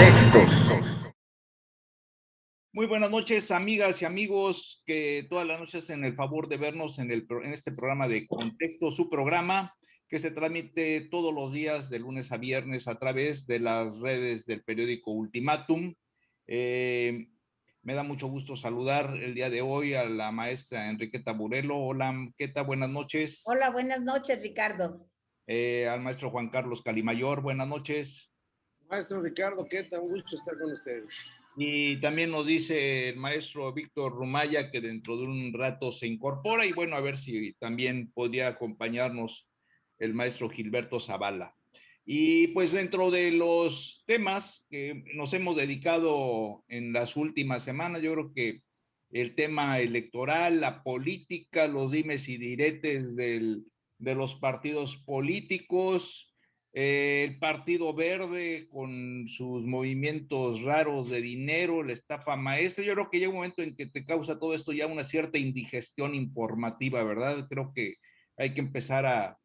Contextos. Muy buenas noches, amigas y amigos que todas las noches hacen el favor de vernos en este programa de Contexto, su programa que se transmite todos los días de lunes a viernes a través de las redes del periódico Ultimátum. Me da mucho gusto saludar el día de hoy a la maestra Enriqueta Burelo. Hola, Enriqueta, buenas noches. Hola, buenas noches, Ricardo. Al maestro Juan Carlos Calimayor, buenas noches. Maestro Ricardo, ¿qué tal? Un gusto estar con ustedes. Y también nos dice el maestro Víctor Rumaya que dentro de un rato se incorpora y bueno, a ver si también podría acompañarnos el maestro Gilberto Zavala. Y pues dentro de los temas que nos hemos dedicado en las últimas semanas, yo creo que el tema electoral, la política, los dimes y diretes de los partidos políticos, el Partido Verde con sus movimientos raros de dinero, la estafa maestra. Yo creo que llega un momento en que te causa todo esto ya una cierta indigestión informativa, ¿verdad? Creo que hay que empezar a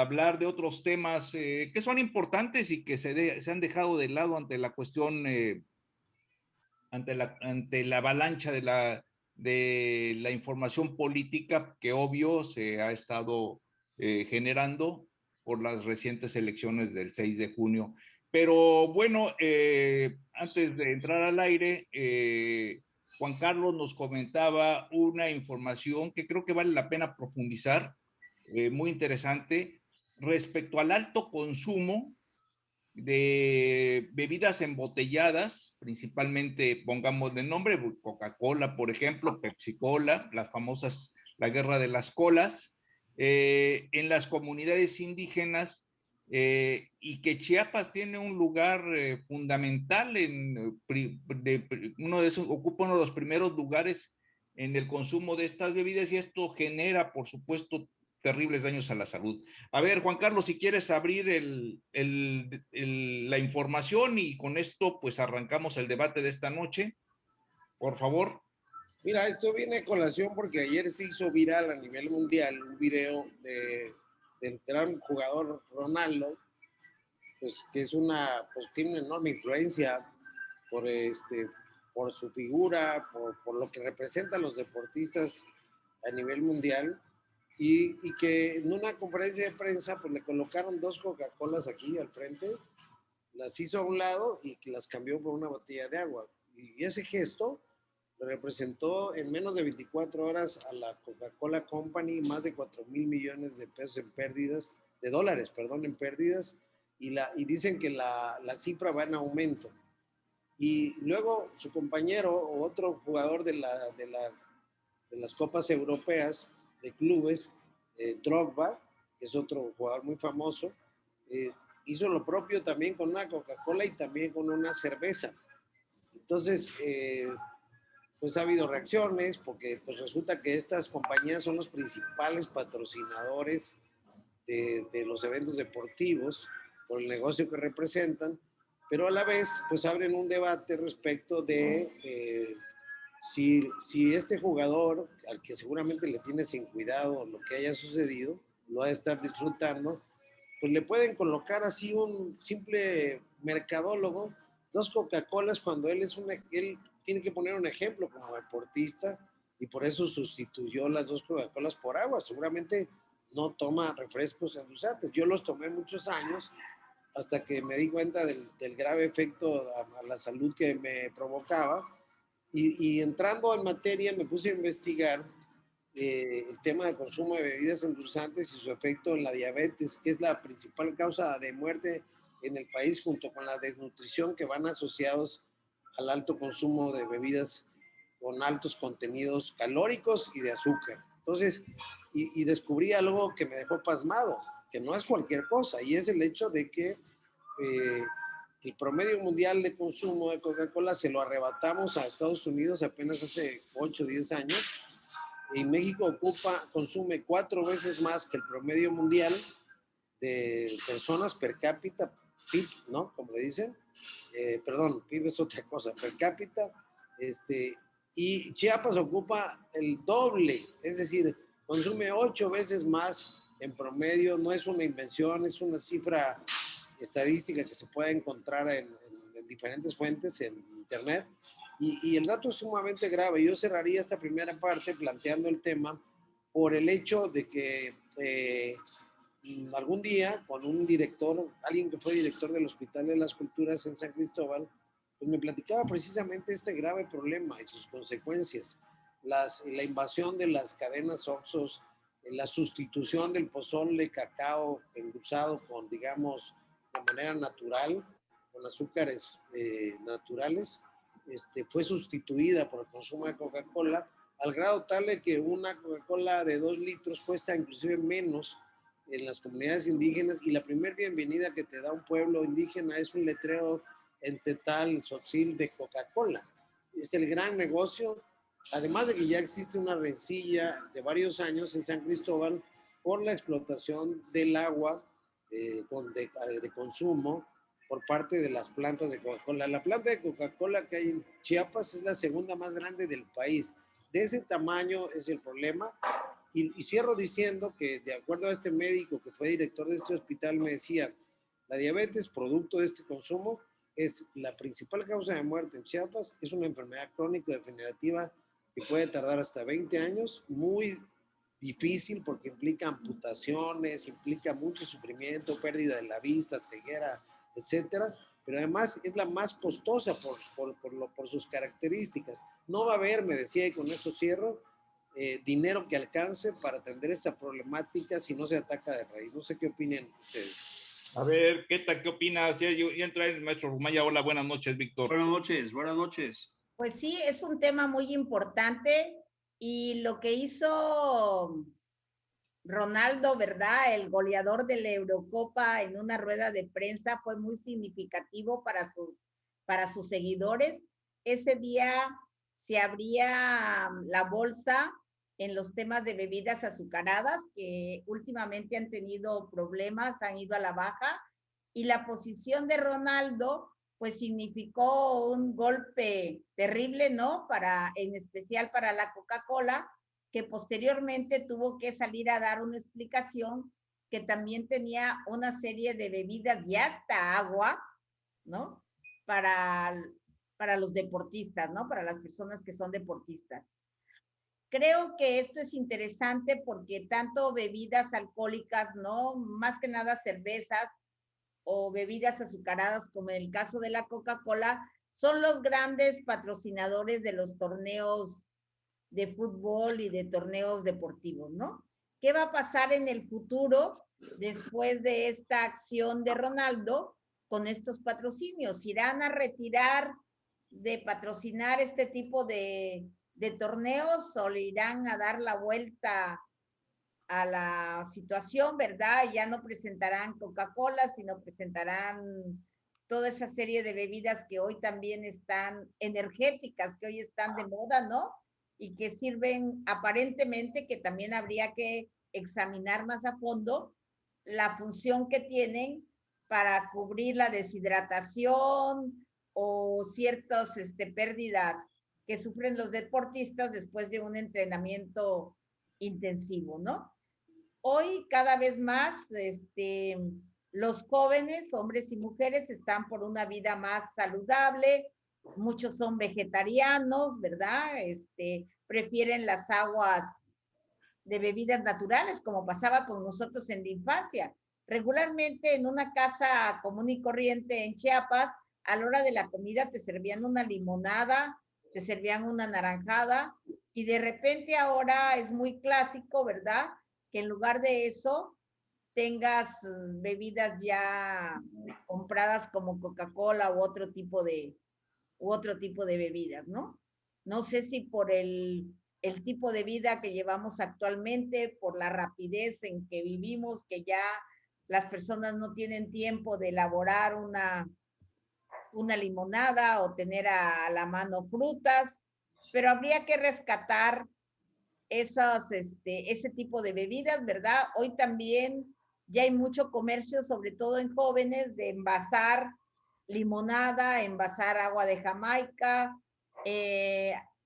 hablar de otros temas que son importantes y que se han dejado de lado ante la cuestión, ante la avalancha de la información política que obvio se ha estado generando por las recientes elecciones del 6 de junio. Pero bueno, antes de entrar al aire, Juan Carlos nos comentaba una información que creo que vale la pena profundizar, muy interesante, respecto al alto consumo de bebidas embotelladas, principalmente, pongamos de nombre, Coca-Cola, por ejemplo, Pepsi-Cola, las famosas, la guerra de las colas, en las comunidades indígenas, y que Chiapas tiene un lugar fundamental ocupa uno de los primeros lugares en el consumo de estas bebidas, y esto genera, por supuesto, terribles daños a la salud. A ver, Juan Carlos, si quieres abrir la información y con esto pues arrancamos el debate de esta noche, por favor. Mira, esto viene a colación porque ayer se hizo viral a nivel mundial un video del gran jugador Ronaldo, pues que es pues tiene una enorme influencia por su figura, por lo que representan los deportistas a nivel mundial. Y que en una conferencia de prensa pues le colocaron 2 Coca-Colas aquí al frente, las hizo a un lado y que las cambió por una botella de agua. Y ese gesto representó en menos de 24 horas a la Coca-Cola Company más de 4,000 millones de pesos en pérdidas, de dólares, perdón, en pérdidas, y dicen que la cifra va en aumento. Y luego su compañero, otro jugador de las copas europeas, de clubes, Drogba, que es otro jugador muy famoso, hizo lo propio también con una Coca-Cola y también con una cerveza. Entonces, pues ha habido reacciones porque pues resulta que estas compañías son los principales patrocinadores de los eventos deportivos por el negocio que representan, pero a la vez pues abren un debate respecto de si este jugador, al que seguramente le tiene sin cuidado lo que haya sucedido, lo ha de estar disfrutando, pues le pueden colocar así un simple mercadólogo, 2 Coca-Colas cuando él tiene que poner un ejemplo como deportista y por eso sustituyó las 2 Coca-Colas por agua. Seguramente no toma refrescos endulzantes. Yo los tomé muchos años hasta que me di cuenta del grave efecto a la salud que me provocaba. Y entrando en materia me puse a investigar el tema del consumo de bebidas endulzantes y su efecto en la diabetes, que es la principal causa de muerte en el país, junto con la desnutrición, que van asociados al alto consumo de bebidas con altos contenidos calóricos y de azúcar. Entonces, y descubrí algo que me dejó pasmado, que no es cualquier cosa, y es el hecho de que el promedio mundial de consumo de Coca-Cola se lo arrebatamos a Estados Unidos apenas hace 8 o 10 años, y México consume 4 veces más que el promedio mundial de personas per cápita, PIB, ¿no? Como le dicen. Perdón, PIB es otra cosa, per cápita. Y Chiapas ocupa el doble, es decir, consume 8 veces más en promedio. No es una invención, es una cifra estadística que se puede encontrar en diferentes fuentes en internet, y el dato es sumamente grave. Yo cerraría esta primera parte planteando el tema por el hecho de que algún día con un director, alguien que fue director del Hospital de las Culturas en San Cristóbal, pues me platicaba precisamente este grave problema y sus consecuencias. La invasión de las cadenas Oxxos, la sustitución del pozole cacao endulzado con, digamos, de manera natural, con azúcares naturales, fue sustituida por el consumo de Coca-Cola, al grado tal de que una Coca-Cola de 2 litros cuesta inclusive menos en las comunidades indígenas, y la primer bienvenida que te da un pueblo indígena es un letrero en Tetal, Tzotzil, de Coca-Cola. Es el gran negocio, además de que ya existe una rencilla de varios años en San Cristóbal por la explotación del agua de consumo por parte de las plantas de Coca-Cola. La planta de Coca-Cola que hay en Chiapas es la segunda más grande del país. De ese tamaño es el problema. Y cierro diciendo que, de acuerdo a este médico que fue director de este hospital, me decía, la diabetes, producto de este consumo, es la principal causa de muerte en Chiapas. Es una enfermedad crónica degenerativa que puede tardar hasta 20 años, muy difícil porque implica amputaciones, implica mucho sufrimiento, pérdida de la vista, ceguera, etcétera, pero además es la más costosa por sus características. No va a haber, me decía, y con esto cierro, dinero que alcance para atender esta problemática si no se ataca de raíz. No sé qué opinan ustedes. A ver, ¿qué opinas? Ya entra el maestro Rumaya. Hola, buenas noches, Víctor. Buenas noches, buenas noches. Pues sí, es un tema muy importante y lo que hizo Ronaldo, ¿verdad? El goleador de la Eurocopa en una rueda de prensa fue muy significativo para sus seguidores. Ese día se abría la bolsa en los temas de bebidas azucaradas, que últimamente han tenido problemas, han ido a la baja, y la posición de Ronaldo pues significó un golpe terrible, ¿no? En especial para la Coca-Cola, que posteriormente tuvo que salir a dar una explicación que también tenía una serie de bebidas y hasta agua, ¿no? Para los deportistas, ¿no? Para las personas que son deportistas. Creo que esto es interesante porque tanto bebidas alcohólicas, ¿no? Más que nada cervezas o bebidas azucaradas, como en el caso de la Coca-Cola, son los grandes patrocinadores de los torneos de fútbol y de torneos deportivos, ¿no? ¿Qué va a pasar en el futuro después de esta acción de Ronaldo con estos patrocinios? ¿Irán a retirar de patrocinar este tipo de torneos o le irán a dar la vuelta a la situación, ¿verdad? Ya no presentarán Coca-Cola, sino presentarán toda esa serie de bebidas que hoy también están energéticas, que hoy están de moda, ¿no? Y que sirven aparentemente, que también habría que examinar más a fondo la función que tienen para cubrir la deshidratación o ciertas pérdidas que sufren los deportistas después de un entrenamiento intensivo, ¿no? Hoy cada vez más los jóvenes, hombres y mujeres, están por una vida más saludable, muchos son vegetarianos, ¿verdad? Prefieren las aguas de bebidas naturales, como pasaba con nosotros en la infancia. Regularmente en una casa común y corriente en Chiapas, a la hora de la comida te servían una limonada, te servían una naranjada, y de repente ahora es muy clásico, ¿verdad? Que en lugar de eso tengas bebidas ya compradas como Coca-Cola u otro tipo de bebidas, ¿no? No sé si por el tipo de vida que llevamos actualmente, por la rapidez en que vivimos, que ya las personas no tienen tiempo de elaborar una limonada o tener a la mano frutas, pero habría que rescatar ese tipo de bebidas, ¿verdad? Hoy también ya hay mucho comercio, sobre todo en jóvenes, de envasar limonada, envasar agua de Jamaica,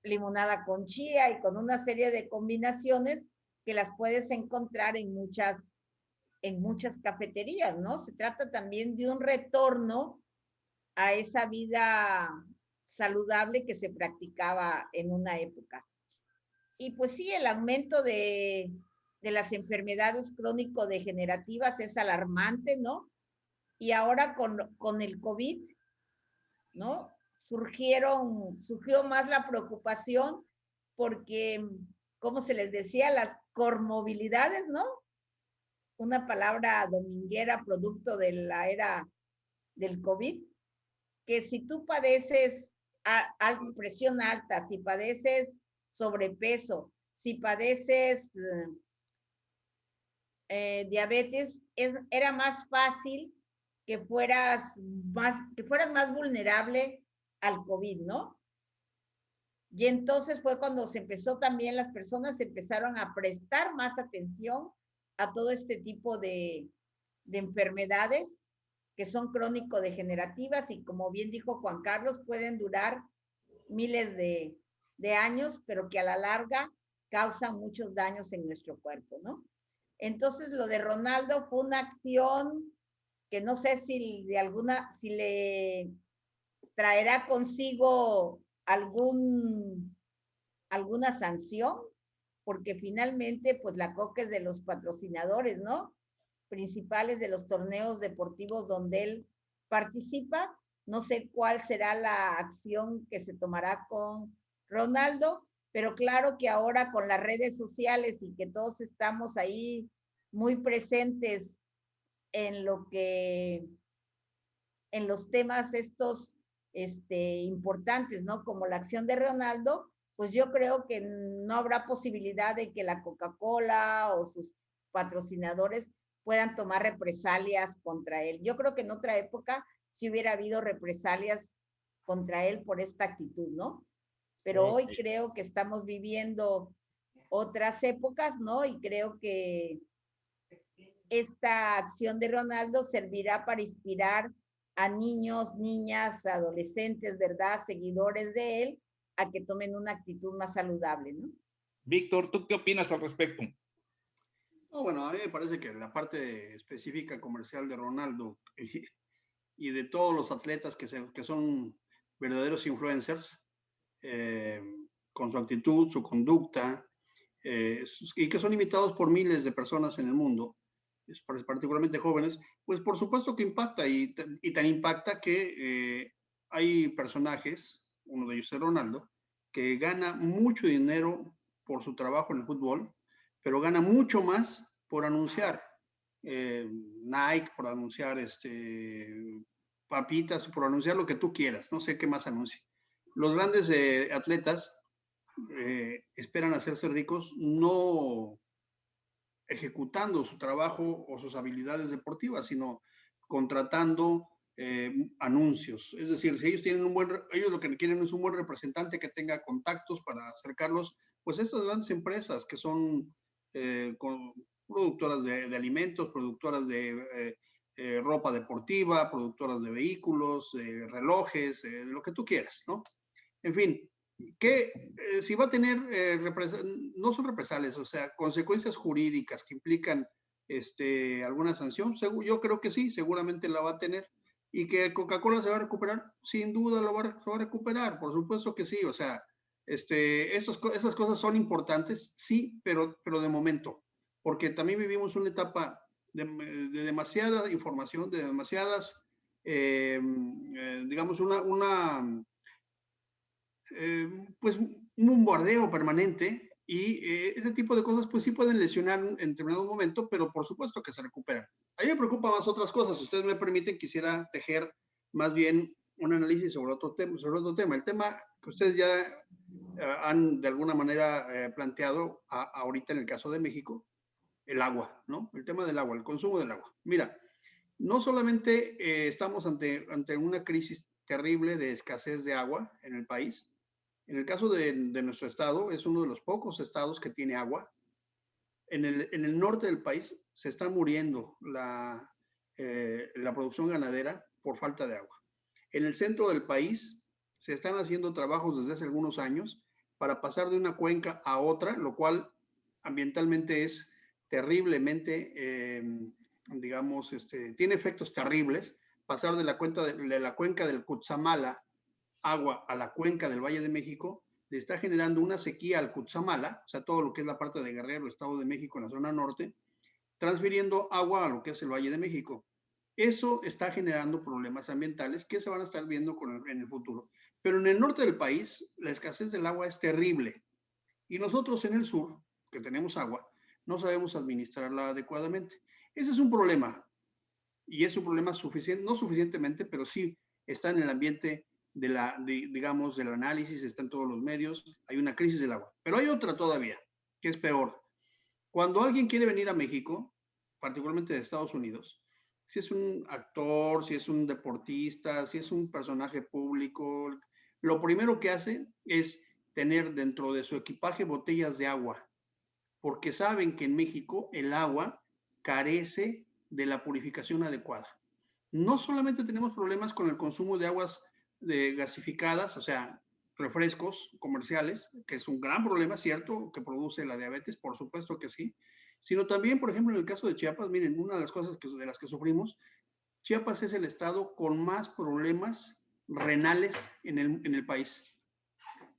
limonada con chía y con una serie de combinaciones que las puedes encontrar en muchas cafeterías, ¿no? Se trata también de un retorno a esa vida saludable que se practicaba en una época. Y pues sí, el aumento de las enfermedades crónico-degenerativas es alarmante, ¿no? Y ahora con el COVID, ¿no? Surgió más la preocupación porque, como se les decía, las comorbilidades, ¿no? Una palabra dominguera producto de la era del COVID, que si tú padeces presión alta, si padeces sobrepeso, si padeces diabetes, era más fácil que fueras más vulnerable al COVID, ¿no? Y entonces fue cuando se empezó también, las personas empezaron a prestar más atención a todo este tipo de enfermedades que son crónico-degenerativas y como bien dijo Juan Carlos, pueden durar miles de años, pero que a la larga causan muchos daños en nuestro cuerpo, ¿no? Entonces lo de Ronaldo fue una acción que no sé si si le traerá consigo alguna sanción, porque finalmente pues la Coca es de los patrocinadores, ¿no? Principales de los torneos deportivos donde él participa. No sé cuál será la acción que se tomará con Ronaldo, pero claro que ahora con las redes sociales y que todos estamos ahí muy presentes en en los temas estos importantes, ¿no? Como la acción de Ronaldo, pues yo creo que no habrá posibilidad de que la Coca-Cola o sus patrocinadores puedan tomar represalias contra él. Yo creo que en otra época sí hubiera habido represalias contra él por esta actitud, ¿no? Pero hoy creo que estamos viviendo otras épocas, ¿no? Y creo que esta acción de Ronaldo servirá para inspirar a niños, niñas, adolescentes, ¿verdad? Seguidores de él, a que tomen una actitud más saludable, ¿no? Víctor, ¿tú qué opinas al respecto? No, bueno, a mí me parece que la parte específica comercial de Ronaldo y de todos los atletas que son verdaderos influencers, con su actitud, su conducta, y que son imitados por miles de personas en el mundo, particularmente jóvenes, pues por supuesto que impacta y tan impacta que hay personajes, uno de ellos es Ronaldo, que gana mucho dinero por su trabajo en el fútbol, pero gana mucho más por anunciar Nike, por anunciar papitas, por anunciar lo que tú quieras, no sé qué más anuncie. Los grandes atletas esperan hacerse ricos no ejecutando su trabajo o sus habilidades deportivas, sino contratando anuncios. Es decir, si ellos tienen ellos lo que quieren es un buen representante que tenga contactos para acercarlos, pues a estas grandes empresas que son productoras de alimentos, productoras de ropa deportiva, productoras de vehículos, relojes, de lo que tú quieras, ¿no? En fin, que si va a tener, no son represalias, o sea, consecuencias jurídicas que implican alguna sanción, yo creo que sí, seguramente la va a tener. Y que Coca-Cola se va a recuperar, sin duda se va a recuperar, por supuesto que sí, o sea, esas cosas son importantes, sí, pero de momento, porque también vivimos una etapa de demasiada información, de demasiadas, digamos, pues un bombardeo permanente y ese tipo de cosas pues sí pueden lesionar en determinado momento, pero por supuesto que se recuperan. A mí me preocupan más otras cosas. Si ustedes me permiten, quisiera tejer más bien un análisis sobre otro tema. El tema que ustedes ya han de alguna manera planteado ahorita en el caso de México, el agua, ¿no? El tema del agua, el consumo del agua. Mira, no solamente estamos ante una crisis terrible de escasez de agua en el país. En el caso de nuestro estado, es uno de los pocos estados que tiene agua. En el norte del país se está muriendo la producción ganadera por falta de agua. En el centro del país se están haciendo trabajos desde hace algunos años para pasar de una cuenca a otra, lo cual ambientalmente es terriblemente, digamos, tiene efectos terribles, pasar de la cuenca del Cutzamala, agua a la cuenca del Valle de México, le está generando una sequía al Cutzamala, o sea, todo lo que es la parte de Guerrero, Estado de México, en la zona norte, transfiriendo agua a lo que es el Valle de México. Eso está generando problemas ambientales que se van a estar viendo en el futuro. Pero en el norte del país, la escasez del agua es terrible. Y nosotros en el sur, que tenemos agua, no sabemos administrarla adecuadamente. Ese es un problema. Y es un problema suficiente, no suficientemente, pero sí está en el ambiente digamos, del análisis, está en todos los medios. Hay una crisis del agua. Pero hay otra todavía, que es peor. Cuando alguien quiere venir a México, particularmente de Estados Unidos, si es un actor, si es un deportista, si es un personaje público, lo primero que hace es tener dentro de su equipaje botellas de agua, porque saben que en México el agua carece de la purificación adecuada. No solamente tenemos problemas con el consumo de aguas gasificadas, o sea, refrescos comerciales, que es un gran problema, ¿cierto? Que produce la diabetes, por supuesto que sí, sino también, por ejemplo, en el caso de Chiapas, miren, una de las cosas de las que sufrimos, Chiapas es el estado con más problemas renales en el país.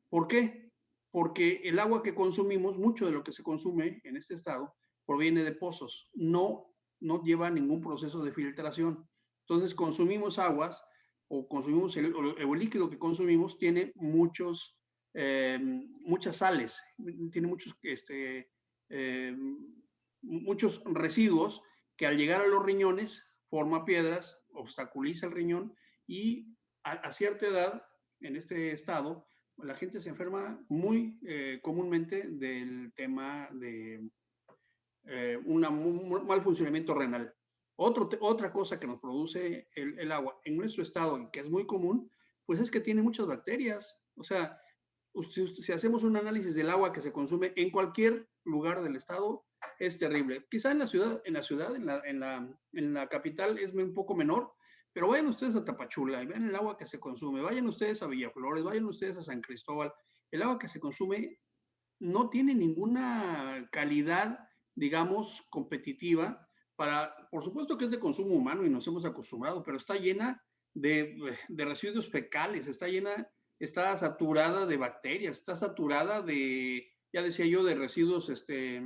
¿Por qué? Porque el agua que consumimos, mucho de lo que se consume en este estado, proviene de pozos, no lleva ningún proceso de filtración. Entonces consumimos aguas o consumimos el líquido que consumimos tiene muchas sales, tiene muchos residuos que al llegar a los riñones forma piedras, obstaculiza el riñón y a cierta edad, en este estado, la gente se enferma muy comúnmente del tema de un mal funcionamiento renal. Otra cosa que nos produce el agua en nuestro estado, que es muy común, pues es que tiene muchas bacterias. O sea, si hacemos un análisis del agua que se consume en cualquier lugar del estado, es terrible. Quizá en la capital es un poco menor, pero vayan ustedes a Tapachula y vean el agua que se consume. Vayan ustedes a Villaflores, vayan ustedes a San Cristóbal. El agua que se consume no tiene ninguna calidad, digamos, competitiva por supuesto que es de consumo humano y nos hemos acostumbrado, pero está llena de residuos fecales, está saturada de bacterias, está saturada ya decía yo, de residuos de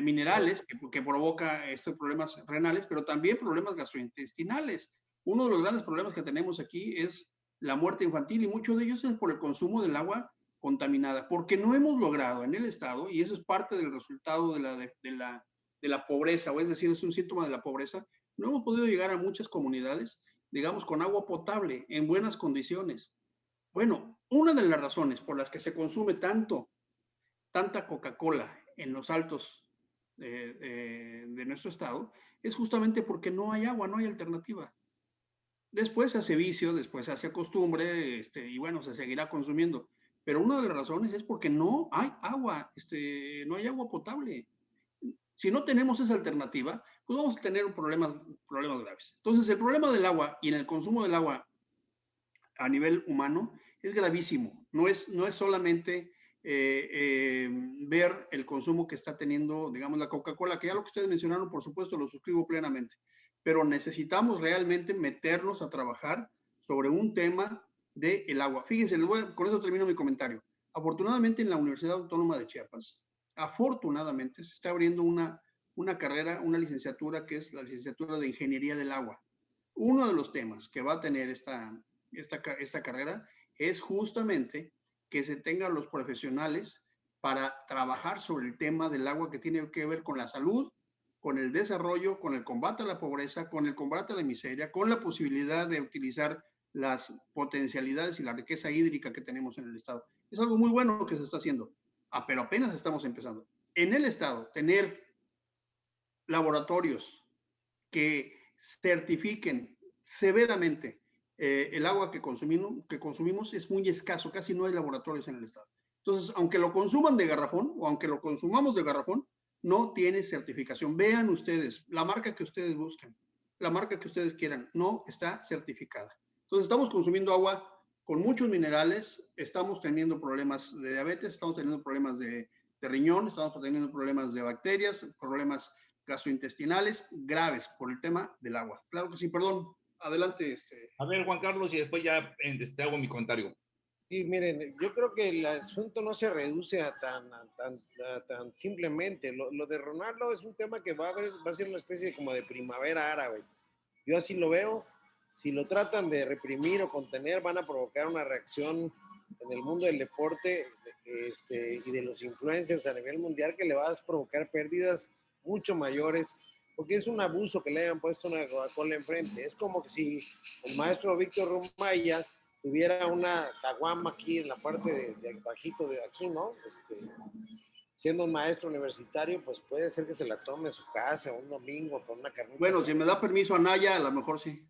minerales que provoca estos problemas renales, pero también problemas gastrointestinales. Uno de los grandes problemas que tenemos aquí es la muerte infantil y muchos de ellos es por el consumo del agua contaminada, porque no hemos logrado en el estado, y eso es parte del resultado de la pobreza, o es decir, es un síntoma de la pobreza, no hemos podido llegar a muchas comunidades, digamos, con agua potable, en buenas condiciones. Bueno, una de las razones por las que se consume tanta Coca-Cola en los altos de nuestro estado, es justamente porque no hay agua, no hay alternativa. Después se hace vicio, después se hace costumbre, y bueno, se seguirá consumiendo. Pero una de las razones es porque no hay agua, no hay agua potable. Si no tenemos esa alternativa, pues vamos a tener problemas graves. Entonces, el problema del agua y en el consumo del agua a nivel humano es gravísimo. No es solamente ver el consumo que está teniendo, digamos, la Coca-Cola, que ya lo que ustedes mencionaron, por supuesto, lo suscribo plenamente. Pero necesitamos realmente meternos a trabajar sobre un tema del agua. Fíjense, con eso termino mi comentario. Afortunadamente, en la Universidad Autónoma de Chiapas, afortunadamente se está abriendo una carrera, una licenciatura que es la licenciatura de Ingeniería del Agua. Uno de los temas que va a tener esta carrera es justamente que se tengan los profesionales para trabajar sobre el tema del agua que tiene que ver con la salud, con el desarrollo, con el combate a la pobreza, con el combate a la miseria, con la posibilidad de utilizar las potencialidades y la riqueza hídrica que tenemos en el estado. Es algo muy bueno que se está haciendo, pero apenas estamos empezando. En el estado, tener laboratorios que certifiquen severamente el agua que consumimos es muy escaso, casi no hay laboratorios en el estado. Entonces, aunque lo consuman de garrafón o aunque lo consumamos de garrafón, no tiene certificación. Vean ustedes, la marca que ustedes busquen, la marca que ustedes quieran, no está certificada. Entonces, estamos consumiendo agua con muchos minerales, estamos teniendo problemas de diabetes, estamos teniendo problemas de riñón, estamos teniendo problemas de bacterias, problemas gastrointestinales graves por el tema del agua. Claro que sí, perdón. Adelante. A ver, Juan Carlos, y después ya hago mi comentario. Y miren, yo creo que el asunto no se reduce a tan simplemente. Lo de Ronaldo es un tema que va a ser una especie como de primavera árabe. Yo así lo veo. Si lo tratan de reprimir o contener, van a provocar una reacción en el mundo del deporte y de los influencers a nivel mundial que le va a provocar pérdidas mucho mayores, porque es un abuso que le hayan puesto una Coca-Cola enfrente. Es como que si el maestro Víctor Rumaya tuviera una caguama aquí en la parte de bajito de aquí, ¿no? Siendo un maestro universitario, pues puede ser que se la tome en su casa un domingo con una carnita. Bueno, si me da permiso Anaya, a lo mejor sí.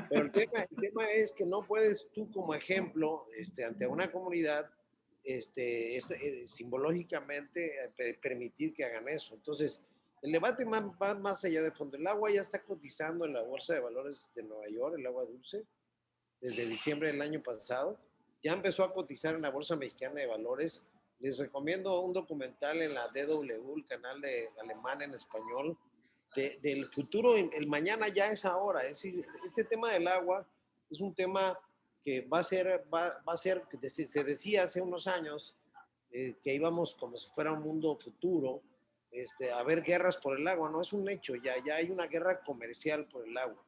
Pero el tema es que no puedes tú como ejemplo, ante una comunidad, simbológicamente permitir que hagan eso. Entonces, el debate va más allá de fondo. El agua ya está cotizando en la Bolsa de Valores de Nueva York, el agua dulce, desde diciembre del año pasado. Ya empezó a cotizar en la Bolsa Mexicana de Valores. Les recomiendo un documental en la DW, el canal de alemán en español, del futuro. El mañana ya es ahora. Es decir, este tema del agua es un tema que va a ser, se decía hace unos años que íbamos como si fuera un mundo futuro, a haber guerras por el agua. No es un hecho, ya hay una guerra comercial por el agua.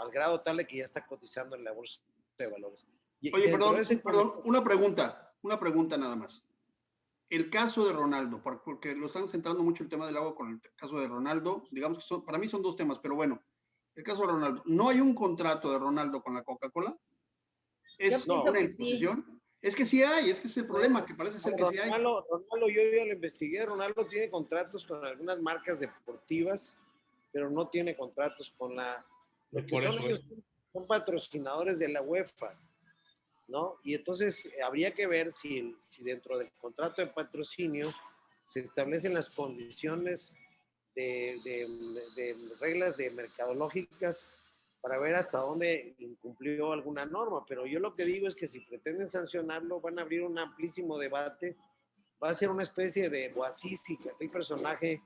Al grado tal de que ya está cotizando en la Bolsa de Valores. Oye, perdón, una pregunta nada más. El caso de Ronaldo, porque lo están centrando mucho el tema del agua con el caso de Ronaldo, digamos que para mí son dos temas, pero bueno, el caso de Ronaldo, ¿no hay un contrato de Ronaldo con la Coca-Cola? ¿Es una imposición? Sí. Es que sí hay, es que es el problema, que parece ser que sí hay. Ronaldo, yo ya lo investigué, Ronaldo tiene contratos con algunas marcas deportivas, pero no tiene contratos con la... Ellos son patrocinadores de la UEFA, ¿no? Y entonces habría que ver si dentro del contrato de patrocinio se establecen las condiciones de reglas mercadológicas para ver hasta dónde incumplió alguna norma. Pero yo lo que digo es que si pretenden sancionarlo, van a abrir un amplísimo debate. Va a ser una especie de Bouazizi, aquel personaje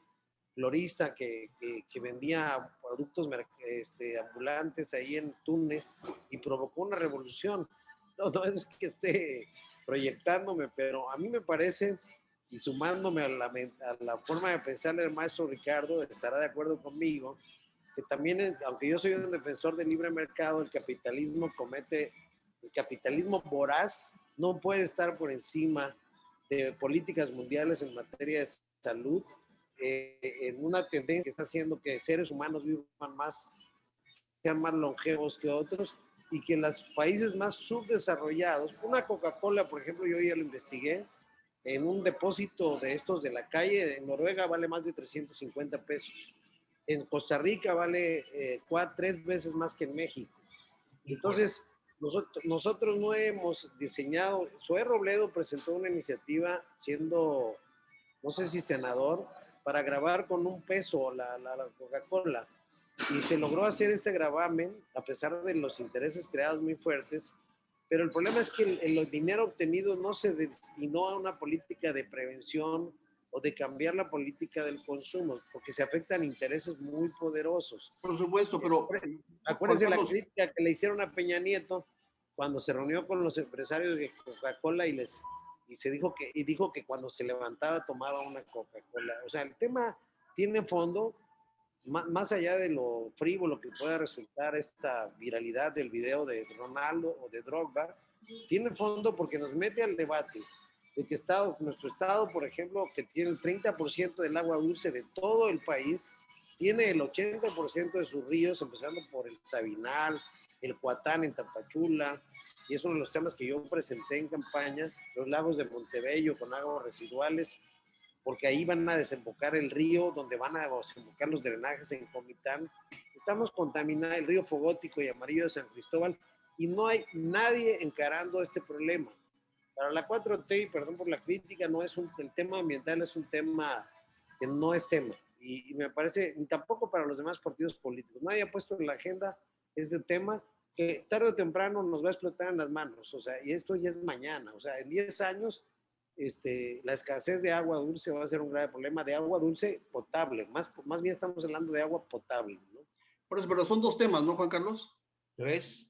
florista que vendía productos ambulantes ahí en Túnez y provocó una revolución. No es que esté proyectándome, pero a mí me parece, y sumándome a la forma de pensar del maestro Ricardo, estará de acuerdo conmigo, que también, aunque yo soy un defensor del libre mercado, el capitalismo voraz no puede estar por encima de políticas mundiales en materia de salud, en una tendencia que está haciendo que seres humanos vivan más, sean más longevos que otros, y que en los países más subdesarrollados, una Coca-Cola, por ejemplo, yo ya lo investigué, en un depósito de estos de la calle, en Noruega vale más de 350 pesos. En Costa Rica vale 3 veces más que en México. Entonces, nosotros no hemos diseñado. Zoé Robledo presentó una iniciativa siendo, no sé si senador, para grabar con $1 la Coca-Cola. Y se logró hacer este gravamen a pesar de los intereses creados muy fuertes, pero el problema es que el dinero obtenido no se destinó a una política de prevención o de cambiar la política del consumo, porque se afectan intereses muy poderosos. Por supuesto, pero... Acuérdense la crítica que le hicieron a Peña Nieto cuando se reunió con los empresarios de Coca-Cola y dijo que cuando se levantaba tomaba una Coca-Cola. O sea, el tema tiene fondo. Más allá de lo frívolo que pueda resultar esta viralidad del video de Ronaldo o de Drogba, tiene fondo porque nos mete al debate de que nuestro estado, por ejemplo, que tiene el 30% del agua dulce de todo el país, tiene el 80% de sus ríos, empezando por el Sabinal, el Cuatán en Tapachula, y es uno de los temas que yo presenté en campaña, los lagos de Montebello con aguas residuales, porque ahí van a desembocar el río, donde van a desembocar los drenajes en Comitán. Estamos contaminando el río Fogótico y Amarillo de San Cristóbal, y no hay nadie encarando este problema. Para la 4T, y perdón por la crítica, el tema ambiental es un tema que no es tema, y me parece, ni tampoco para los demás partidos políticos. Nadie ha puesto en la agenda este tema que tarde o temprano nos va a explotar en las manos, o sea, y esto ya es mañana, o sea, en 10 años, la escasez de agua dulce va a ser un grave problema, de agua dulce potable, más bien estamos hablando de agua potable, ¿no? Por eso, pero son dos temas, ¿no, Juan Carlos? ¿Tres?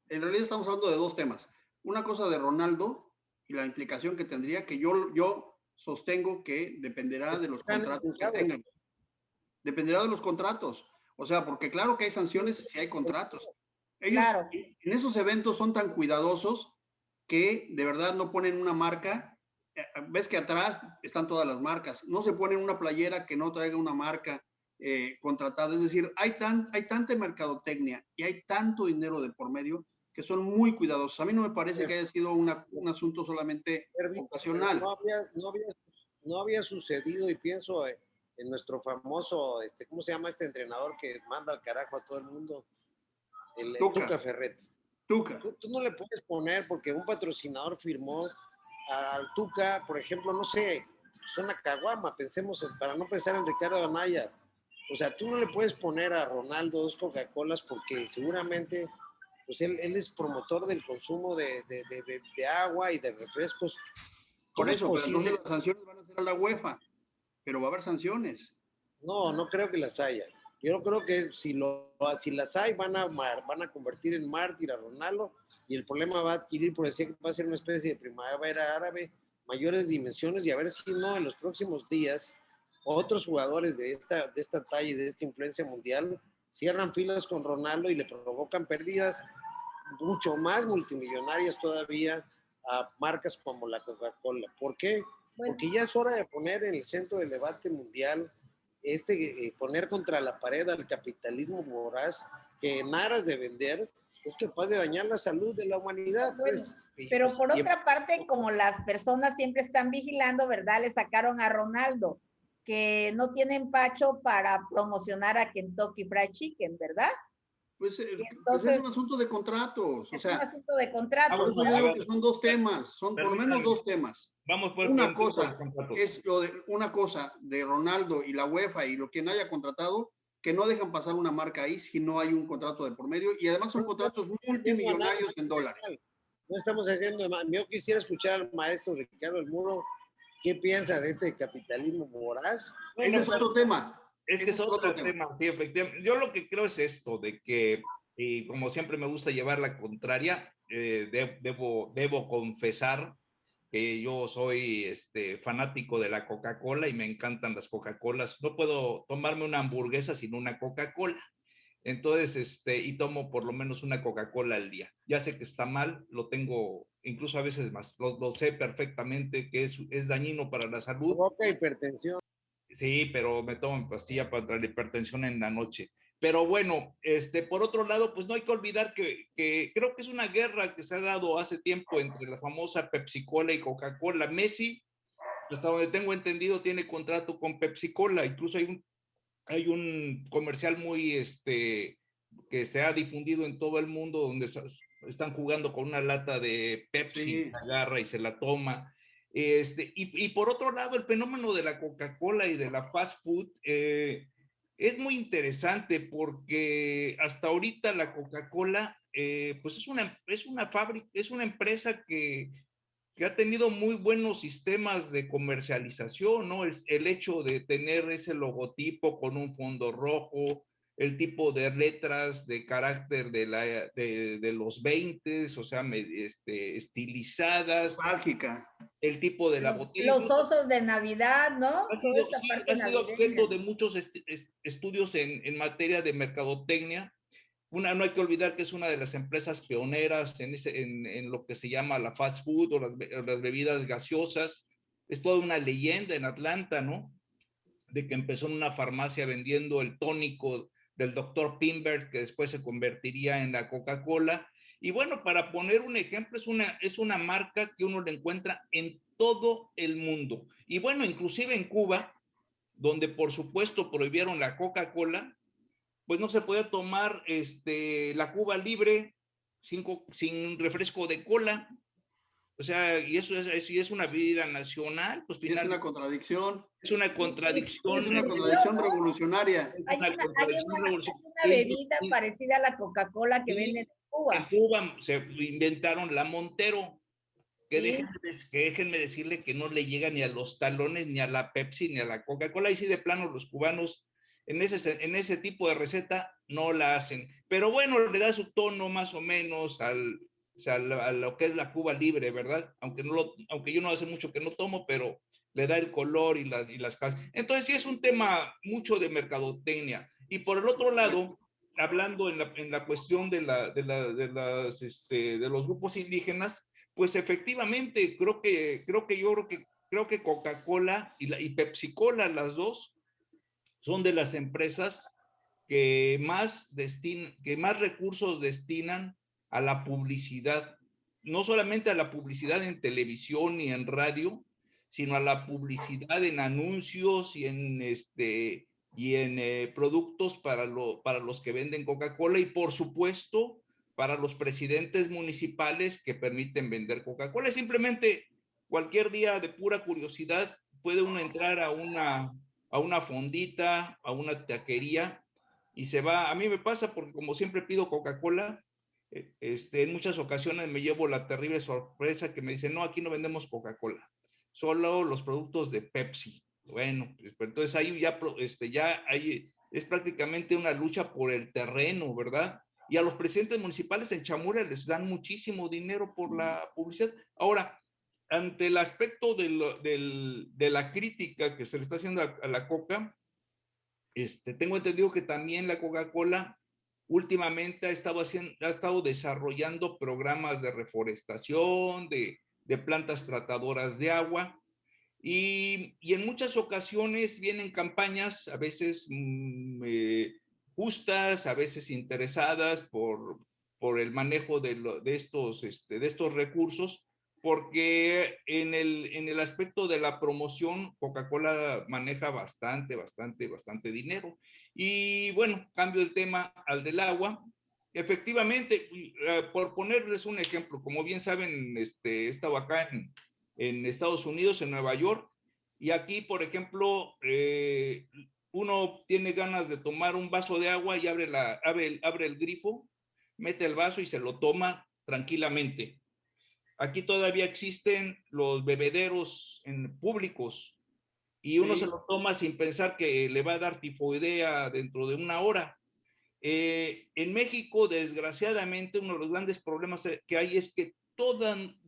En realidad estamos hablando de dos temas. Una cosa de Ronaldo y la implicación que tendría, que yo sostengo que dependerá de los contratos que tengan. Dependerá de los contratos. O sea, porque claro que hay sanciones si hay contratos. Ellos Claro. en esos eventos son tan cuidadosos que de verdad no ponen una marca. Ves que atrás están todas las marcas. No se ponen una playera que no traiga una marca contratada. Es decir, hay tanta mercadotecnia y hay tanto dinero de por medio que son muy cuidadosos. A mí no me parece que haya sido un asunto solamente ocasional. No había sucedido, y pienso en nuestro famoso, ¿cómo se llama este entrenador que manda al carajo a todo el mundo? El Tuca Ferretti. Tuca. Tú no le puedes poner porque un patrocinador firmó al Tuca, por ejemplo, no sé, es una caguama, pensemos, para no pensar en Ricardo Anaya. O sea, tú no le puedes poner a Ronaldo 2 Coca-Colas porque seguramente pues él es promotor del consumo de agua y de refrescos. Por eso, pero entonces las sanciones van a ser a la UEFA, pero va a haber sanciones. No creo que las haya. Yo no creo que si las hay van a convertir en mártir a Ronaldo y el problema va a adquirir, por decir que va a ser una especie de primavera árabe, mayores dimensiones, y a ver si no en los próximos días otros jugadores de esta talla y de esta influencia mundial cierran filas con Ronaldo y le provocan pérdidas mucho más multimillonarias todavía a marcas como la Coca-Cola. ¿Por qué? Bueno, porque ya es hora de poner en el centro del debate mundial poner contra la pared al capitalismo voraz que en aras de vender es capaz de dañar la salud de la humanidad. Bueno, pues, pero por otra parte, como las personas siempre están vigilando, ¿verdad? Le sacaron a Ronaldo, que no tiene empacho para promocionar a Kentucky Fried Chicken, ¿verdad? Pues, entonces, es un asunto de contratos. Es un asunto de contratos. Por eso yo digo que son dos temas, son por lo menos dos temas. Vamos por una cosa es una cosa de Ronaldo y la UEFA y lo que haya contratado, que no dejan pasar una marca ahí si no hay un contrato de por medio, y además son contratos multimillonarios en dólares. No estamos haciendo más. Yo quisiera escuchar al maestro Ricardo El Muro, ¿qué piensa de este capitalismo voraz? Ese es otro tema. Es que es otro tema, sí, efectivamente. Yo lo que creo es esto, de que, y como siempre me gusta llevar la contraria, debo confesar que yo soy fanático de la Coca-Cola y me encantan las Coca-Colas. No puedo tomarme una hamburguesa sin una Coca-Cola. Entonces, y tomo por lo menos una Coca-Cola al día. Ya sé que está mal, lo tengo incluso a veces más, lo sé perfectamente que es dañino para la salud. Provoca hipertensión. Sí, pero me tomo pastilla para la hipertensión en la noche. Pero bueno, por otro lado, pues no hay que olvidar que creo que es una guerra que se ha dado hace tiempo entre la famosa Pepsi-Cola y Coca-Cola. Messi, hasta donde tengo entendido, tiene contrato con Pepsi-Cola. Incluso hay un comercial muy, que se ha difundido en todo el mundo donde están jugando con una lata de Pepsi, sí. La agarra y se la toma. Y por otro lado, el fenómeno de la Coca-Cola y de la fast food es muy interesante porque hasta ahorita la Coca-Cola pues es una fábrica, es una empresa que ha tenido muy buenos sistemas de comercialización, ¿no? El hecho de tener ese logotipo con un fondo rojo, el tipo de letras de carácter de los 20, o sea, estilizadas. Mágica. El tipo de la botella. Los osos de Navidad, ¿no? Ha sido objeto de muchos estudios en materia de mercadotecnia. No hay que olvidar que es una de las empresas pioneras en lo que se llama la fast food o las bebidas gaseosas. Es toda una leyenda en Atlanta, ¿no? De que empezó en una farmacia vendiendo el tónico del Dr. Pimber, que después se convertiría en la Coca-Cola. Y bueno, para poner un ejemplo, es una marca que uno le encuentra en todo el mundo. Y bueno, inclusive en Cuba, donde por supuesto prohibieron la Coca-Cola, pues no se podía tomar la Cuba libre sin refresco de cola. O sea, y eso es una bebida nacional. Pues es una contradicción. Es una contradicción. Es una contradicción revolucionaria. Hay una bebida parecida a la Coca-Cola que venden en Cuba. En Cuba se inventaron la Montero, Sí. que déjenme decirle que no le llega ni a los talones, ni a la Pepsi, ni a la Coca-Cola. Y sí, de plano, los cubanos en ese tipo de receta no la hacen. Pero bueno, le da su tono más o menos a lo que es la Cuba libre, ¿verdad? Aunque yo no hace mucho que no tomo, pero le da el color y las casas. Entonces sí es un tema mucho de mercadotecnia. Y por el otro lado, hablando en la cuestión de los grupos indígenas, pues efectivamente creo que Coca-Cola y Pepsi-Cola, las dos, son de las empresas que que más recursos destinan a la publicidad, no solamente a la publicidad en televisión y en radio, sino a la publicidad en anuncios y en productos para los que venden Coca-Cola, y por supuesto para los presidentes municipales que permiten vender Coca-Cola. Simplemente cualquier día, de pura curiosidad, puede uno entrar a una fondita, a una taquería, y se va. A mí me pasa porque como siempre pido Coca-Cola, en muchas ocasiones me llevo la terrible sorpresa que me dicen, no, aquí no vendemos Coca-Cola, solo los productos de Pepsi. Bueno, pues, entonces ahí es prácticamente una lucha por el terreno, ¿verdad? Y a los presidentes municipales en Chamula les dan muchísimo dinero por la publicidad. Ahora, ante el aspecto de la crítica que se le está haciendo a la Coca, tengo entendido que también la Coca-Cola últimamente ha estado desarrollando programas de reforestación, de plantas tratadoras de agua, y en muchas ocasiones vienen campañas, a veces justas, a veces interesadas por el manejo de estos recursos, porque en el aspecto de la promoción, Coca-Cola maneja bastante dinero. Y bueno, cambio el tema al del agua. Efectivamente, por ponerles un ejemplo, como bien saben, he estado acá en Estados Unidos, en Nueva York, y aquí, por ejemplo, uno tiene ganas de tomar un vaso de agua y abre el grifo, mete el vaso y se lo toma tranquilamente. Aquí todavía existen los bebederos públicos, y uno se Sí, lo toma sin pensar que le va a dar tifoidea dentro de una hora. En México, desgraciadamente, uno de los grandes problemas que hay es que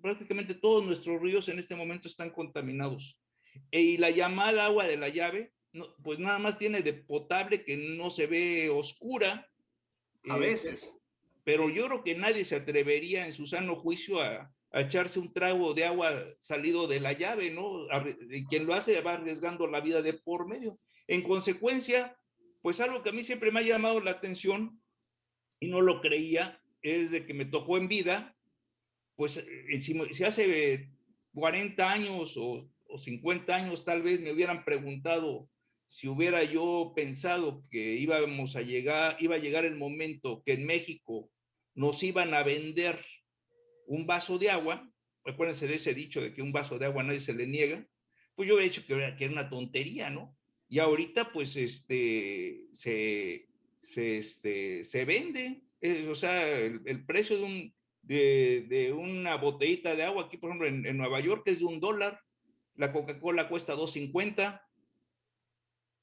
prácticamente todos nuestros ríos en este momento están contaminados. Y la llamada agua de la llave, no, pues nada más tiene de potable que no se ve oscura, a veces. pero yo creo que nadie se atrevería en su sano juicio a echarse un trago de agua salido de la llave, ¿no? Y quien lo hace va arriesgando la vida de por medio. En consecuencia, pues algo que a mí siempre me ha llamado la atención y no lo creía, es de que me tocó en vida, pues si hace 40 años o 50 años tal vez me hubieran preguntado si hubiera yo pensado que iba a llegar el momento que en México nos iban a vender un vaso de agua, recuérdense de ese dicho de que un vaso de agua nadie se le niega, pues yo he dicho que era una tontería, ¿no? Y ahorita pues se vende, o sea, el precio de una botellita de agua aquí, por ejemplo, en Nueva York es de $1, la Coca-Cola cuesta 2.50.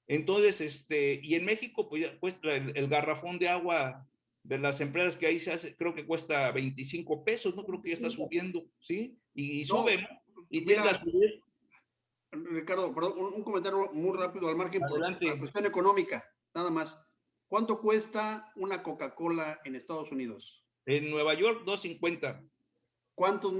Entonces, y en México, pues ya cuesta el garrafón de agua de las empresas que ahí se hace, creo que cuesta 25 pesos, ¿no? Creo que ya está subiendo, ¿sí? Y No, sube, ¿no? Y tiende a mira, subir. Ricardo, perdón, un comentario muy rápido al margen por la Adelante. cuestión económica, nada más. ¿Cuánto cuesta una Coca-Cola en Estados Unidos? En Nueva York, 2.50. ¿Cuántos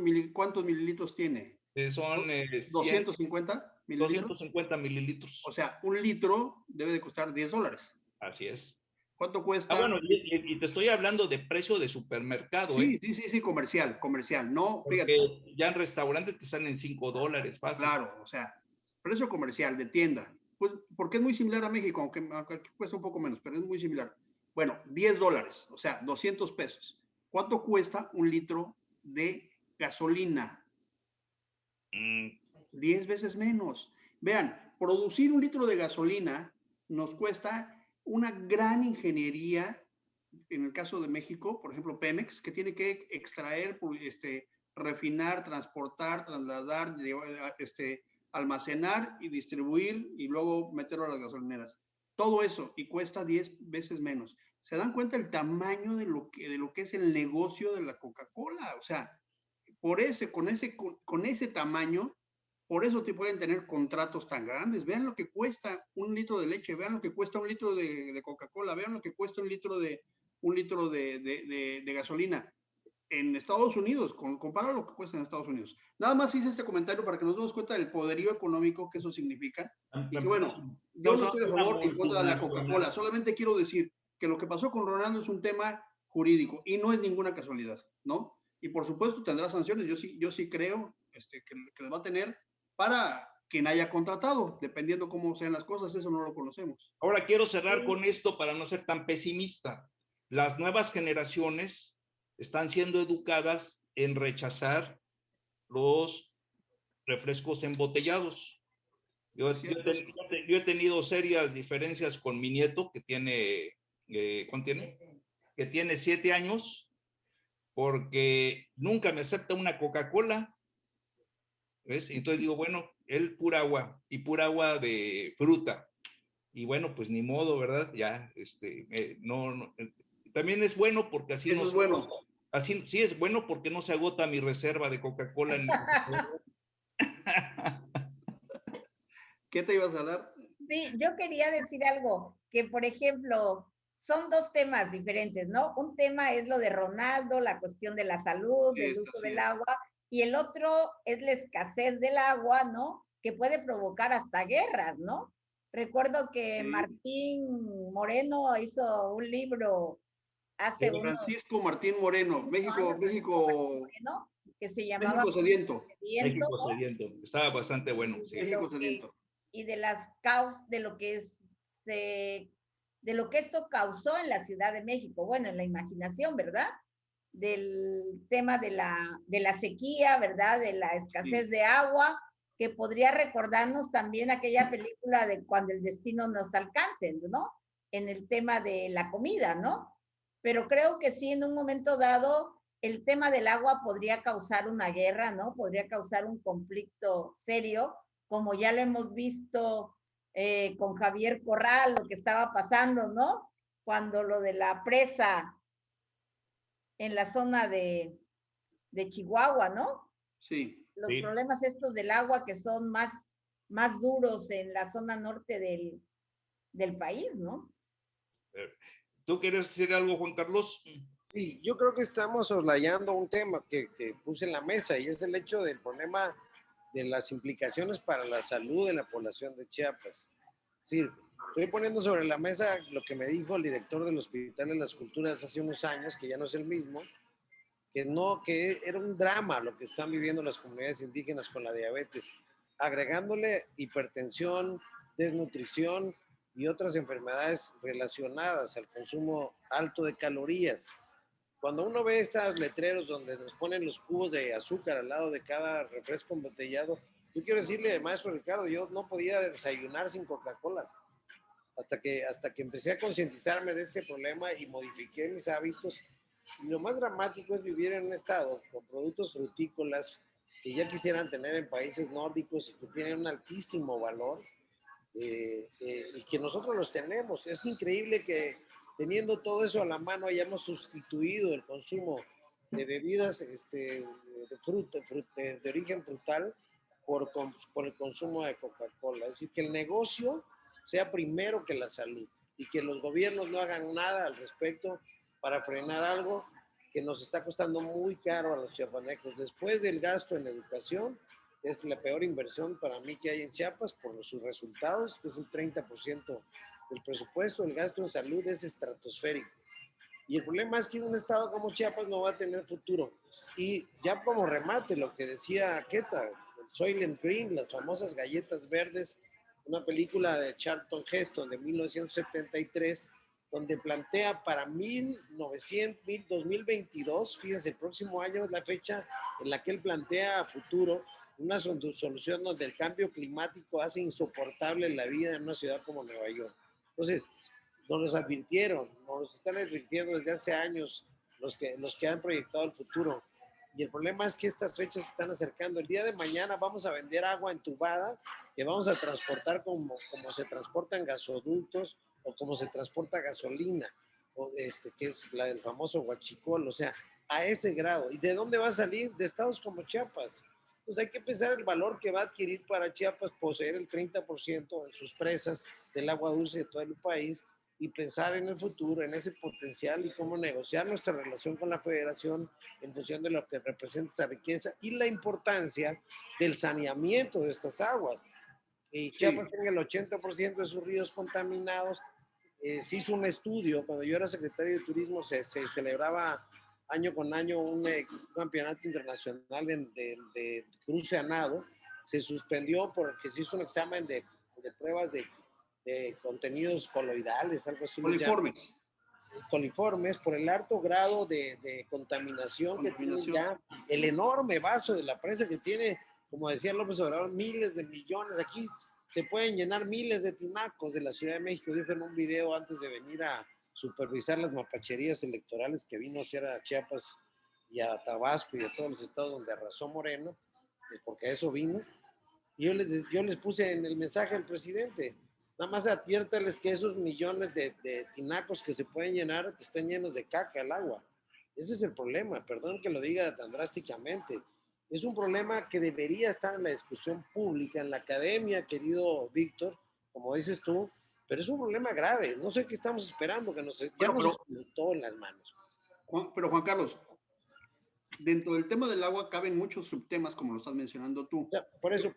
mililitros tiene? Son 250 mililitros. 250 mililitros. O sea, un litro debe de costar $10. Así es. ¿Cuánto Ah, bueno, cuesta? y te estoy hablando de precio de supermercado, ¿eh? Sí, comercial, no, Porque fíjate, ya en restaurantes te salen $5, fácil. claro, o sea, precio comercial de tienda, pues porque es muy similar a México, aunque aquí cuesta un poco menos, pero es muy similar. Bueno, $10, o sea, 200 pesos. ¿Cuánto cuesta un litro de gasolina? 10 veces menos. Vean, producir un litro de gasolina nos cuesta una gran ingeniería, en el caso de México, por ejemplo, Pemex, que tiene que extraer refinar, transportar, trasladar, almacenar y distribuir y luego meterlo a las gasolineras. Todo eso y cuesta 10 veces menos. ¿Se dan cuenta el tamaño de lo que es el negocio de la Coca-Cola? O sea, con ese tamaño, por eso te pueden tener contratos tan grandes. Vean lo que cuesta un litro de leche, vean lo que cuesta un litro de Coca-Cola, vean lo que cuesta un litro de gasolina en Estados Unidos, compara lo que cuesta en Estados Unidos. Nada más hice este comentario para que nos demos cuenta del poderío económico que eso significa. Y que bueno, yo no estoy a favor en contra de la Coca-Cola, solamente quiero decir que lo que pasó con Ronaldo es un tema jurídico y no es ninguna casualidad, ¿no? Y por supuesto tendrá sanciones, yo sí creo que les va a tener para quien haya contratado, dependiendo cómo sean las cosas, eso no lo conocemos. Ahora quiero cerrar con esto para no ser tan pesimista. Las nuevas generaciones están siendo educadas en rechazar los refrescos embotellados. Yo he tenido serias diferencias con mi nieto que tiene, ¿cuánto tiene? Que tiene 7 años, porque nunca me acepta una Coca-Cola. ¿Ves? Entonces digo, bueno, él pura agua y pura agua de fruta. Y bueno, pues ni modo, ¿verdad? Ya, también es bueno porque así eso no es bueno. Así, sí es bueno porque no se agota mi reserva de Coca-Cola. ¿Qué te ibas a hablar? Sí, yo quería decir algo, que por ejemplo, son dos temas diferentes, ¿no? Un tema es lo de Ronaldo, la cuestión de la salud, del uso del agua, y el otro es la escasez del agua, ¿no? Que puede provocar hasta guerras, ¿no? Recuerdo que Martín Moreno hizo un libro hace Francisco Martín Moreno, México, Moreno, que se llamaba México Sediento. México Sediento, estaba bastante bueno. Sí. México Sediento. Y de las causas, de lo que esto causó en la Ciudad de México, bueno, en la imaginación, ¿verdad? Del tema de la sequía, ¿verdad? De la escasez de agua, que podría recordarnos también aquella película de Cuando el destino nos alcance, ¿no? En el tema de la comida, ¿no? Pero creo que sí, en un momento dado, el tema del agua podría causar una guerra, ¿no? Podría causar un conflicto serio, como ya lo hemos visto con Javier Corral, lo que estaba pasando, ¿no? Cuando lo de la presa en la zona de Chihuahua, ¿no? Sí. Los problemas estos del agua que son más duros en la zona norte del país, ¿no? ¿Tú quieres decir algo, Juan Carlos? Sí, yo creo que estamos soslayando un tema que puse en la mesa y es el hecho del problema de las implicaciones para la salud de la población de Chiapas. Sí, estoy poniendo sobre la mesa lo que me dijo el director del Hospital de las Culturas hace unos años, que ya no es el mismo, que era un drama lo que están viviendo las comunidades indígenas con la diabetes, agregándole hipertensión, desnutrición y otras enfermedades relacionadas al consumo alto de calorías. Cuando uno ve estos letreros donde nos ponen los cubos de azúcar al lado de cada refresco embotellado, yo quiero decirle, maestro Ricardo, yo no podía desayunar sin Coca-Cola. Hasta que empecé a concientizarme de este problema y modifiqué mis hábitos. Y lo más dramático es vivir en un estado con productos frutícolas que ya quisieran tener en países nórdicos y que tienen un altísimo valor y que nosotros los tenemos. Es increíble que teniendo todo eso a la mano hayamos sustituido el consumo de bebidas de fruta, de origen frutal por el consumo de Coca-Cola. Es decir, que el negocio sea primero que la salud y que los gobiernos no hagan nada al respecto para frenar algo que nos está costando muy caro a los chiapanecos. Después del gasto en educación, es la peor inversión para mí que hay en Chiapas por sus resultados, que es el 30% del presupuesto. El gasto en salud es estratosférico. Y el problema es que un estado como Chiapas no va a tener futuro. Y ya como remate, lo que decía Queta, el Soylent Green, las famosas galletas verdes, una película de Charlton Heston de 1973, donde plantea para 2022, fíjense, el próximo año es la fecha en la que él plantea a futuro una solución donde el cambio climático hace insoportable la vida en una ciudad como Nueva York. Entonces, nos advirtieron, nos están advirtiendo desde hace años los que han proyectado el futuro. Y el problema es que estas fechas se están acercando. El día de mañana vamos a vender agua entubada que vamos a transportar como se transportan gasoductos o como se transporta gasolina, o que es la del famoso huachicol, o sea, a ese grado. ¿Y de dónde va a salir? De estados como Chiapas. Pues hay que pensar el valor que va a adquirir para Chiapas poseer el 30% en sus presas del agua dulce de todo el país y pensar en el futuro, en ese potencial y cómo negociar nuestra relación con la federación en función de lo que representa esa riqueza y la importancia del saneamiento de estas aguas. Y Chiapas tiene el 80% de sus ríos contaminados. Se hizo un estudio, cuando yo era secretario de Turismo, se celebraba año con año un campeonato internacional de cruce a nado. Se suspendió porque se hizo un examen de pruebas de contenidos coloidales, algo así. Coliformes, por el alto grado de contaminación que tiene ya el enorme vaso de la presa que tiene, como decía López Obrador, miles de millones. Aquí se pueden llenar miles de tinacos de la Ciudad de México. Dije en un video antes de venir a supervisar las mapacherías electorales que vino a hacer a Chiapas y a Tabasco y a todos los estados donde arrasó Moreno, porque a eso vino. Y yo les puse en el mensaje al presidente, nada más adviértales que esos millones de tinacos que se pueden llenar están llenos de caca el agua. Ese es el problema, perdón que lo diga tan drásticamente. Es un problema que debería estar en la discusión pública, en la academia, querido Víctor, como dices tú, pero es un problema grave. No sé qué estamos esperando, que nos explotó en las manos. Pero Juan Carlos, dentro del tema del agua caben muchos subtemas, como lo estás mencionando tú. Ya, por eso,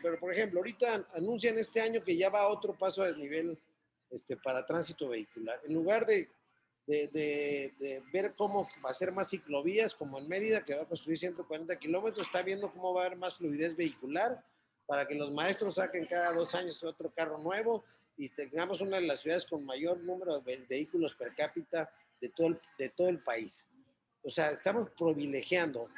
pero por ejemplo, ahorita anuncian este año que ya va a otro paso a desnivel para tránsito vehicular. En lugar de ver cómo va a ser más ciclovías, como en Mérida, que va a construir 140 kilómetros, está viendo cómo va a haber más fluidez vehicular para que los maestros saquen cada 2 años otro carro nuevo y tengamos una de las ciudades con mayor número de vehículos per cápita de todo el país. O sea, estamos privilegiando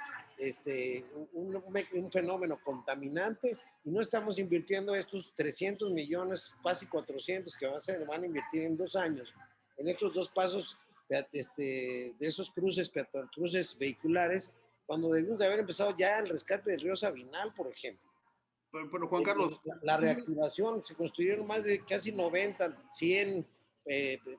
un fenómeno contaminante y no estamos invirtiendo estos 300 millones, casi 400 que van a invertir en 2 años en estos 2 pasos de esos cruces vehiculares, cuando debimos de haber empezado ya el rescate del río Sabinal, por ejemplo. Pero Juan Carlos, la reactivación, se construyeron más de casi 90, 100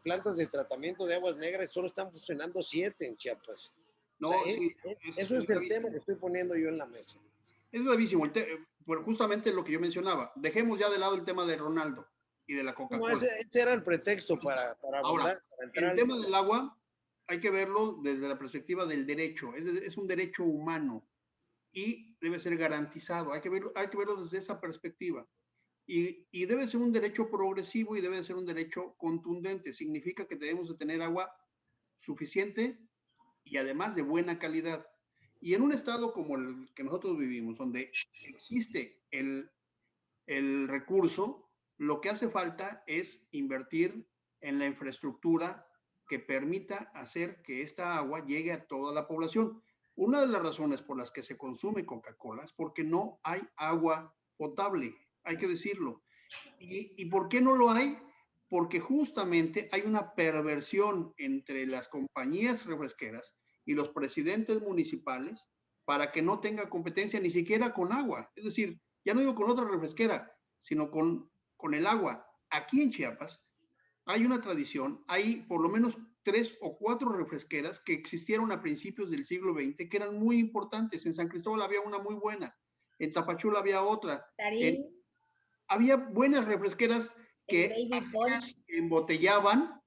plantas de tratamiento de aguas negras, solo están funcionando 7 en Chiapas. No, o sea, sí, eso es el tema que estoy poniendo yo en la mesa. Es gravísimo, pues justamente lo que yo mencionaba. Dejemos ya de lado el tema de Ronaldo y de la Coca-Cola. No, ese era el pretexto para Ahora, el tema del agua hay que verlo desde la perspectiva del derecho. Es un derecho humano y debe ser garantizado. Hay que verlo desde esa perspectiva. Y debe ser un derecho progresivo y debe ser un derecho contundente. Significa que debemos de tener agua suficiente y además de buena calidad. Y en un estado como el que nosotros vivimos, donde existe el recurso, lo que hace falta es invertir en la infraestructura que permita hacer que esta agua llegue a toda la población. Una de las razones por las que se consume Coca-Cola es porque no hay agua potable, hay que decirlo. ¿Y por qué no lo hay? Porque justamente hay una perversión entre las compañías refresqueras y los presidentes municipales para que no tenga competencia ni siquiera con agua. Es decir, ya no digo con otra refresquera, sino con el agua. Aquí en Chiapas hay una tradición, hay por lo menos 3 o 4 refresqueras que existieron a principios del siglo XX que eran muy importantes. En San Cristóbal había una muy buena, en Tapachula había otra. Había buenas refresqueras que embotellaban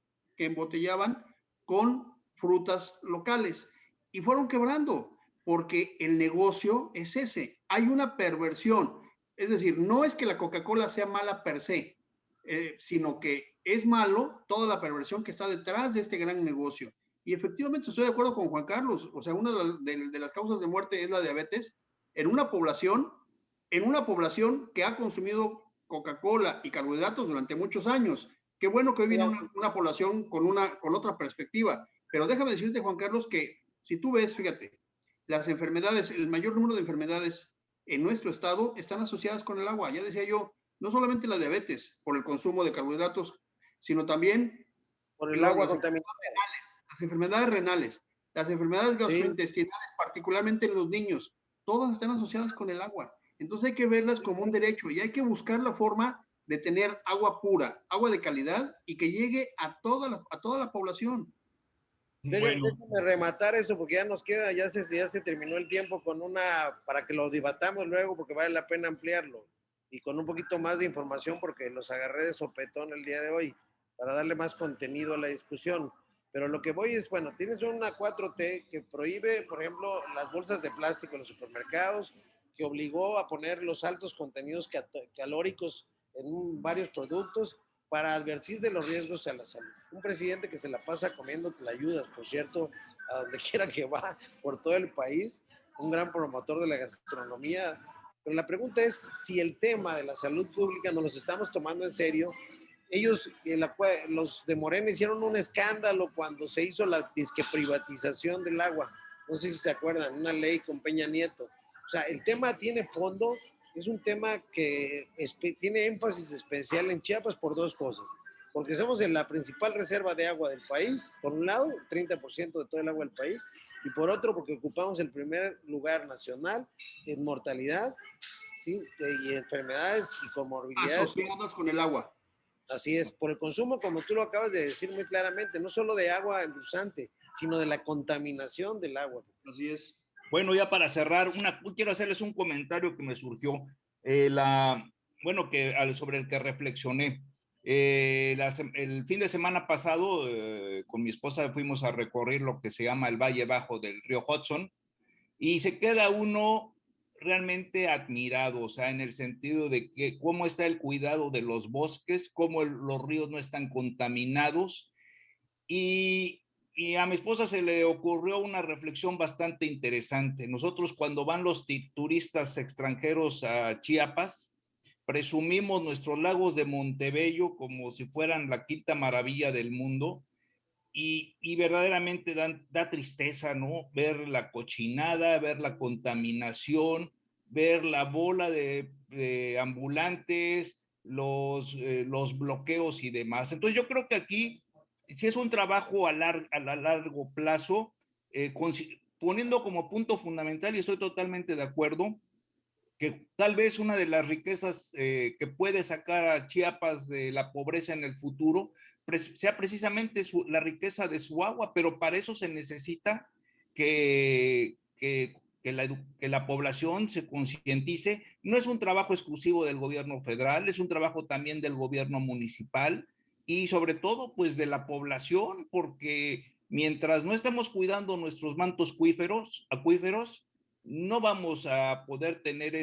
con frutas locales y fueron quebrando porque el negocio es ese. Hay una perversión. Es decir, no es que la Coca-Cola sea mala per se, sino que es malo toda la perversión que está detrás de este gran negocio. Y efectivamente estoy de acuerdo con Juan Carlos. O sea, una de las causas de muerte es la diabetes en una población que ha consumido Coca-Cola y carbohidratos durante muchos años. Qué bueno que hoy viene una población con otra perspectiva. Pero déjame decirte, Juan Carlos, que si tú ves, fíjate, las enfermedades, el mayor número de enfermedades en nuestro estado están asociadas con el agua. Ya decía yo, no solamente la diabetes por el consumo de carbohidratos, sino también por el agua contaminada. Las enfermedades renales. Las enfermedades Sí. gastrointestinales, particularmente en los niños, todas están asociadas con el agua. Entonces hay que verlas como un derecho y hay que buscar la forma de tener agua pura, agua de calidad y que llegue a toda la población. Bueno, Déjame rematar eso porque ya nos queda, ya se terminó el tiempo con una, para que lo debatamos luego porque vale la pena ampliarlo y con un poquito más de información porque los agarré de sopetón el día de hoy para darle más contenido a la discusión. Pero lo que voy es, bueno, tienes una 4T que prohíbe, por ejemplo, las bolsas de plástico en los supermercados, que obligó a poner los altos contenidos calóricos en varios productos para advertir de los riesgos a la salud. Un presidente que se la pasa comiendo tlayudas, por cierto, a donde quiera que va, por todo el país, un gran promotor de la gastronomía. Pero la pregunta es si el tema de la salud pública nos los estamos tomando en serio. Ellos, los de Morena, hicieron un escándalo cuando se hizo la disque privatización del agua. No sé si se acuerdan, una ley con Peña Nieto. O sea, el tema tiene fondo, es un tema que tiene énfasis especial en Chiapas por dos cosas. Porque somos en la principal reserva de agua del país, por un lado, 30% de todo el agua del país, y por otro, porque ocupamos el primer lugar nacional en mortalidad, ¿sí? Y enfermedades y comorbilidades. Asociadas con el agua. Así es, por el consumo, como tú lo acabas de decir muy claramente, no solo de agua endulzante, sino de la contaminación del agua. Así es. bueno, ya para cerrar, quiero hacerles un comentario que me surgió, bueno, sobre el que reflexioné. El fin de semana pasado, con mi esposa fuimos a recorrer lo que se llama el Valle Bajo del río Hudson, y se queda uno realmente admirado, o sea, en el sentido de que cómo está el cuidado de los bosques, cómo los ríos no están contaminados, y, y a mi esposa se le ocurrió una reflexión bastante interesante. Nosotros cuando van los turistas extranjeros a Chiapas, presumimos nuestros lagos de Montebello como si fueran la quinta maravilla del mundo, y verdaderamente da tristeza, ¿no? Ver la cochinada, ver la contaminación, ver la bola de ambulantes, los bloqueos y demás. Entonces yo creo que aquí, si es un trabajo a largo plazo, poniendo como punto fundamental, y estoy totalmente de acuerdo, que tal vez una de las riquezas que puede sacar a Chiapas de la pobreza en el futuro sea precisamente la riqueza de su agua, pero para eso se necesita que la población se concientice. No es un trabajo exclusivo del gobierno federal, es un trabajo también del gobierno municipal y sobre todo pues de la población, porque mientras no estemos cuidando nuestros mantos acuíferos, no vamos a poder tener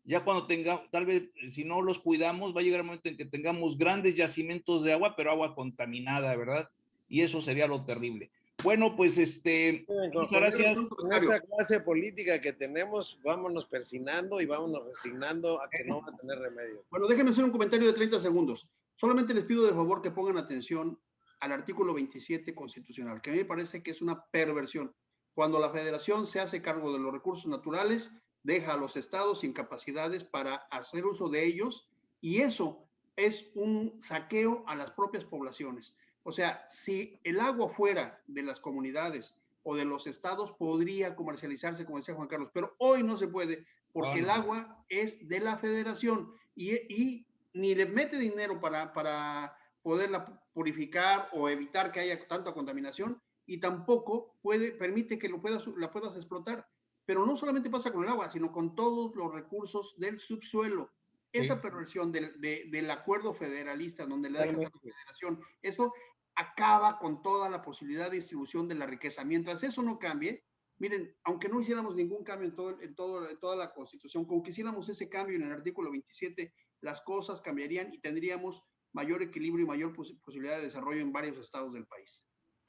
ya cuando tal vez si no los cuidamos, va a llegar un momento en que tengamos grandes yacimientos de agua, pero agua contaminada, ¿verdad? Y eso sería lo terrible. Bueno, pues muchas gracias. Con esta clase política que tenemos, vámonos persignando y vámonos resignando a que no va a tener remedio. Bueno, déjenme hacer un comentario de 30 segundos. Solamente les pido de favor que pongan atención al artículo 27 constitucional, que a mí me parece que es una perversión. Cuando la federación se hace cargo de los recursos naturales, deja a los estados sin capacidades para hacer uso de ellos, y eso es un saqueo a las propias poblaciones. O sea, si el agua fuera de las comunidades o de los estados, podría comercializarse, como decía Juan Carlos, pero hoy no se puede porque el agua es de la federación y ni le mete dinero para poderla purificar o evitar que haya tanta contaminación, y tampoco permite que la puedas explotar. Pero no solamente pasa con el agua, sino con todos los recursos del subsuelo. Esa perversión del acuerdo federalista, donde le dejas a la federación, eso acaba con toda la posibilidad de distribución de la riqueza. Mientras eso no cambie, miren, aunque no hiciéramos ningún cambio en toda la Constitución, con que hiciéramos ese cambio en el artículo 27, las cosas cambiarían y tendríamos mayor equilibrio y mayor posibilidad de desarrollo en varios estados del país.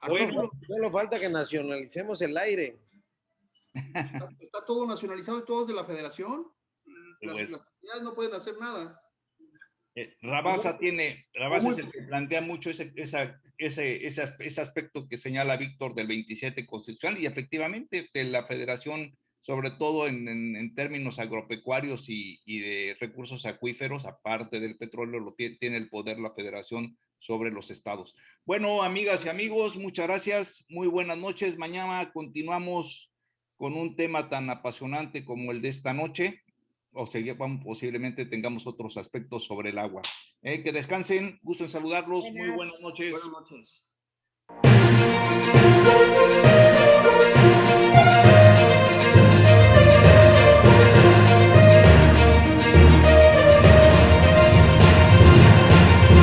Bueno, solo falta que nacionalicemos el aire. Está todo nacionalizado y todo es de la federación. Las comunidades no pueden hacer nada. Rabasa es el que plantea mucho ese aspecto que señala Víctor del 27 constitucional, y efectivamente la federación, sobre todo en términos agropecuarios y de recursos acuíferos, aparte del petróleo, tiene el poder la federación sobre los estados. Bueno, amigas y amigos, muchas gracias, muy buenas noches. Mañana continuamos con un tema tan apasionante como el de esta noche, o sea, posiblemente tengamos otros aspectos sobre el agua. Que descansen, gusto en saludarlos, muy buenas noches. Buenas noches.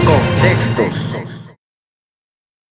Contextos.